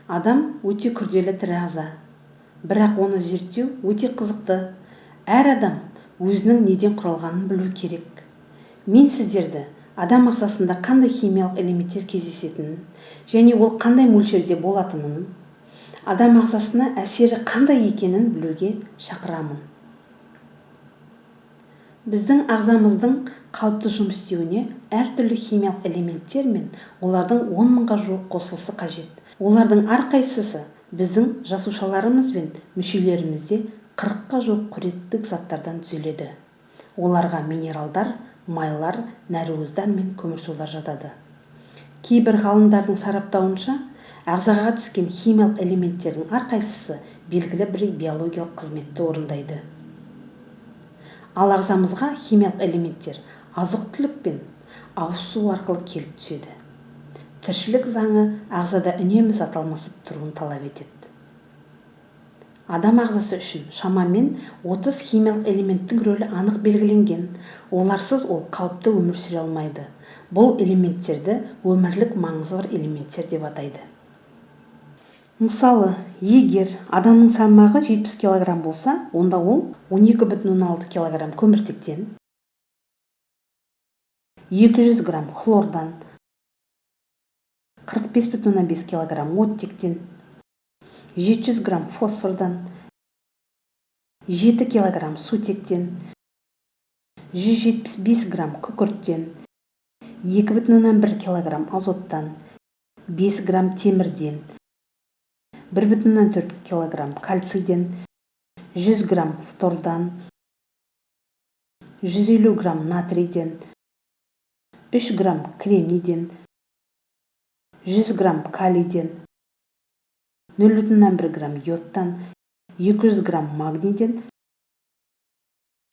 Адам өте күрделі тірі ағза. Бірақ оны зерттеу өте қызықты. Әр адам өзінің неден құралғанын білу керек. Мен сіздерді адам ағзасында қандай химиялық элементтер кездесетінін және ол қандай мөлшерде болатынын, адам ағзасына әсері қандай екенін білуге шақырамын. Біздің ағзамыздың қалыпты жұмыс істеуіне әртүрлі химиялық элементтер мен олардың 10 мыңға жуық қосылысы қажет. Олардың әрқайсысы біздің жасушаларымыз бен мүшелерімізде 40-қа жуық қоректік заттардан түзіледі. Оларға минералдар, майлар, нәруыздар мен көмірсулар жатады. Кейбір ғалымдардың сараптауынша, ағзаға түскен химиялық элементтердің әрқайсысы белгілі бір биологиялық қызметті орындайды. Ал ағзамызға химиялық элементтер азық-түлік пен ауыз су арқылы келіп түседі. Тіршілік заңы ағзада үнемі зат алмасып тұруын талап етеді. Адам ағзасы үшін шамамен 30 химиялық элементтің рөлі анық белгіленген. Оларсыз ол қалыпты өмір сүре алмайды. Бұл элементтерді өмірлік маңызы бар элементтер деп атайды. Мысалы, егер адамның салмағы 70 кг болса, онда ол 12,6 кг көміртектен, 200 грамм хлордан, 45,5 кг оттектен, 700 грамм фосфордан, 7 кг сутектен, 175 грамм күкірттен, 2,1 кг азоттан, 5 грамм темірден, 1,4 кг кальцийден, 100 грамм фтордан, 150 грамм натрийден, 3 грамм кремнийден, 100 грамм калийден, 0,1 грамм йодтан, 200 грамм магнийден,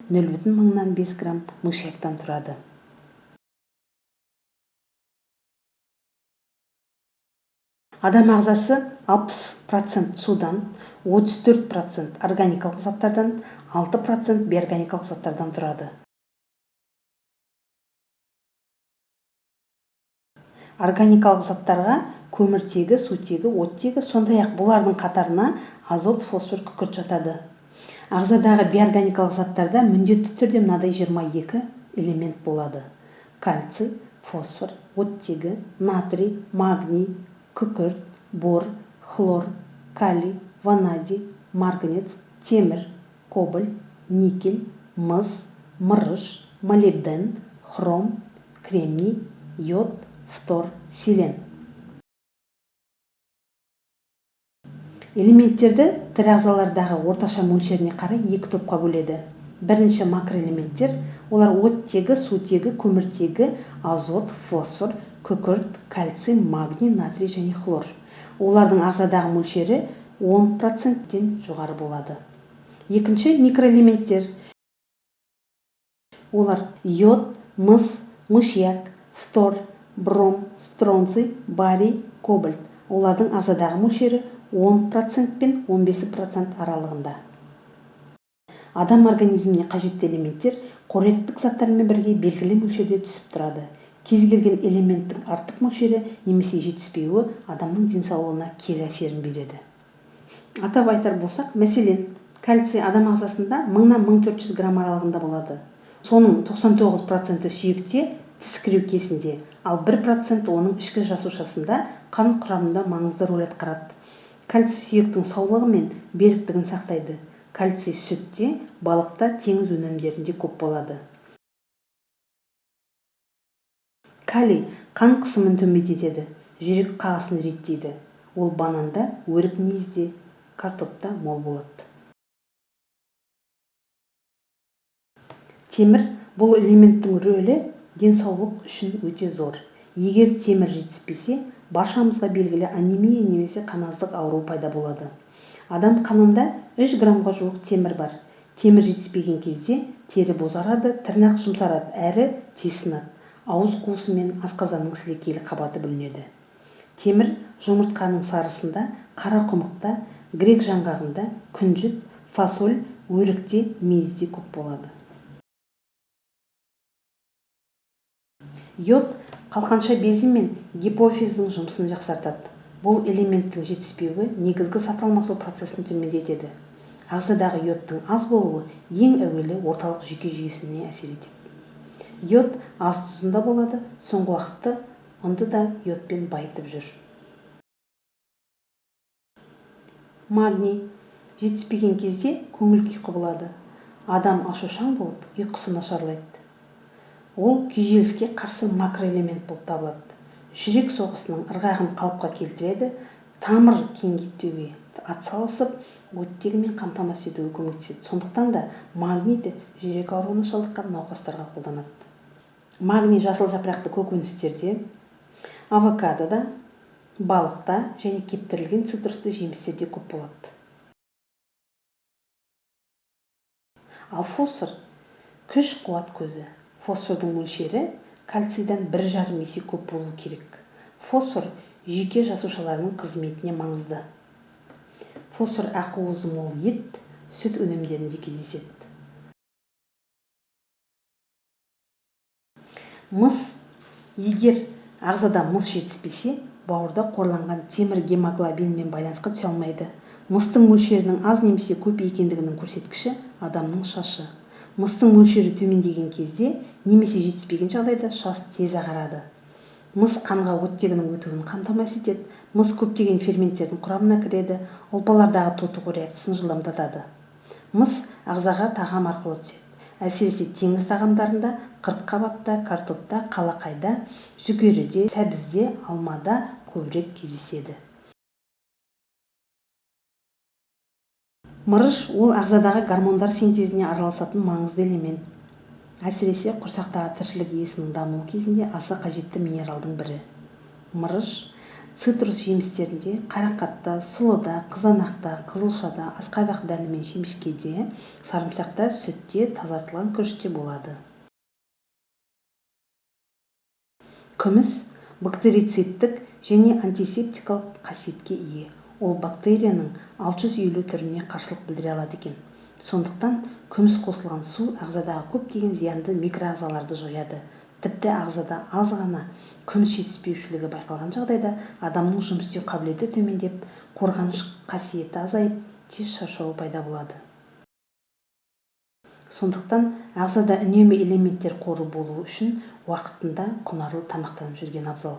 0,5 грамм мышьяктан тұрады. Адам ағзасы 60% судан, 34% органикалық заттардан, 6% бейорганикалық заттардан тұрады. Органикалық заттарға көміртегі, сутегі, оттегі, сондай-ақ бұлардың қатарына азот, фосфор, күкірт жатады. Ағзадағы бейорганикалық заттарда міндетті түрде мынадай 22 элемент болады. Кальций, фосфор, оттегі, натрий, магний, күкірт, бор, хлор, калий, ванадий, марганец, темір, кобальт, никель, мыс, мырыш, молибден, хром, кремний, йод, фтор, селен. Элементтерді тірі ағзалардағы орташа мөлшеріне қарай екі топқа бөледі. Бірінші макроэлементтер, олар оттегі, сутегі, көміртегі, азот, фосфор, күкірт, кальций, магний, натрий және хлор. Олардың ағзадағы мөлшері 10%-тен жоғары болады. Екінші микроэлементтер, олар йод, мыс, мышьяк, фтор, бром, стронций, барий, кобальт. Олардың ағзадағы мөлшері 10% пен 15% аралығында. Адам организміне қажетті элементтер қоректік заттармен бірге белгілі мөлшерде түсіп тұрады. Кез келген элементтің артық мөлшері немесе жетіспеуі адамның денсаулығына кері әсерін береді. Атап айтар болсақ, мәселен, кальций адам ағзасында 1000-1400 грамм аралығында болады. Соның 99% сүйекте, тіс кіреукесінде, ал 1% оның ішкі жасушасында, қан құрамында маңызды рөл атқарады. Кальций сүйектің саулығы мен беріктігін сақтайды. Кальций сүтте, балықта, теңіз өнімдерінде көп болады. Калий қан қысымын төмендетеді, жүрек қағысын реттейді. Ол бананда, өрік мүйізде, картопта мол болады. Темір бұл элементтің рөлі денсаулық үшін өте зор. Егер темір жетіспесе, баршамызға белгілі анемия немесе қаназдық ауру пайда болады. Адам қанында 3 граммға жуық темір бар. Темір жетіспеген кезде тері бозарады, тырнақ жұмсарады, әрі тез сынады. Ауыз қуысы мен асқазанның сілекейлі қабаты бүлінеді. Темір жұмыртқаның сарысында, қара құмықта, грек жаңғағында, күнжіт, фасоль, өрікте, мейізде көп болады. Йод қалқанша безі мен гипофиздің жұмысын жақсартады. Бұл элементтің жетіспеуі негізгі сат алмасу процесін төмендетеді. Ағзадағы йодтың аз болуы ең әуелі орталық жүйке жүйесіне әсер етеді. Йод ас тұзында болады, соңғы уақытта ұнды да йодпен байытып жүр. Магний жетіспеген кезде көңіл күй құбылады. Адам ашушаң болып, ұйқысы нашарлайды. Ол күйзеліске қарсы макроэлемент болып табылады. Жүрек соғысының ырғағын қалыпқа келтіреді, тамыр кеңейтуге атсалысып, оттегімен қамтамасыз етуге көмектеседі. Сондықтан да магнийді жүрек ауруына шалдыққан науқастарға қолданады. Магний жасыл жапырақты көкөністерде, авокадода, балықта және кептірілген цитрусты жемістерде көп болады. Ал фосфор күш-қуат көзі. Фосфордың мөлшері кальцийдан 1,5 есе көп болуы керек. Фосфор жүйке жасушаларының қызметіне маңызды. Фосфор ақуызы мол ет, сүт өнімдерінде кездеседі. Мыс. Егер ағзада мыс жетіспесе, бауырда қорланған темір гемоглобинмен байланысқа түсе алмайды. Мыстың мөлшерінің аз немесе көп екендігінің көрсеткіші адамның шашы. Мыстың мөлшері төмендеген кезде немесе жетіспеген жағдайда шаш тез ағарады. Мыс қанға оттегінің өтуін қамтамасыз етеді. Мыс көптеген ферменттердің құрамына кіреді, ұлпалардағы тотығу реакциясын жылдамдатады. Мыс ағзаға тағам арқылы түседі. Әсіресе теңіз тағамдарында, қырыққабатта, картопта, қалақайда, жүгеріде, сәбізде, алмада көбірек кездеседі. Мырыш ол ағзадағы гормондар синтезіне араласатын маңызды элемент. Әсіресе құрсақтағы тіршілік иесінің дамуы кезінде аса қажетті минералдың бірі. Мырыш цитрус жемістерінде, қарақатта, сұлыда, қызанақта, қызылшада, асқабақ дәні мен шемішкеде, сарымсақта, сүтте, тазартылған күріште болады. Күміс бактерицидтік және антисептикалық қасиетке ие. Ол бактерияның 650 түріне қарсылық білдіре алады екен. Сондықтан күміс қосылған су ағзадағы көптеген зиянды микроағзаларды жояды. Тіпті ағзада аз ғана күміс жетіспеушілігі байқалған жағдайда адамның жұмыс істеу қабілеті төмендеп, қорғаныш қасиеті азайып, тез шаршауы пайда болады. Сондықтан ағзада үнемі элементтер қоры болуы үшін уақытында құнарлы тамақтанып жүрген абзал.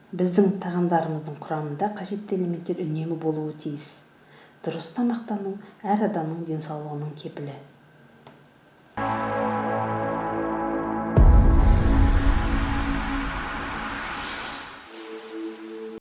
Біздің тағамдарымыздың құрамында қажетті элементтер үнемі болуы тиіс. Дұрыс тамақтану әр адамның денсаулығының кепілі.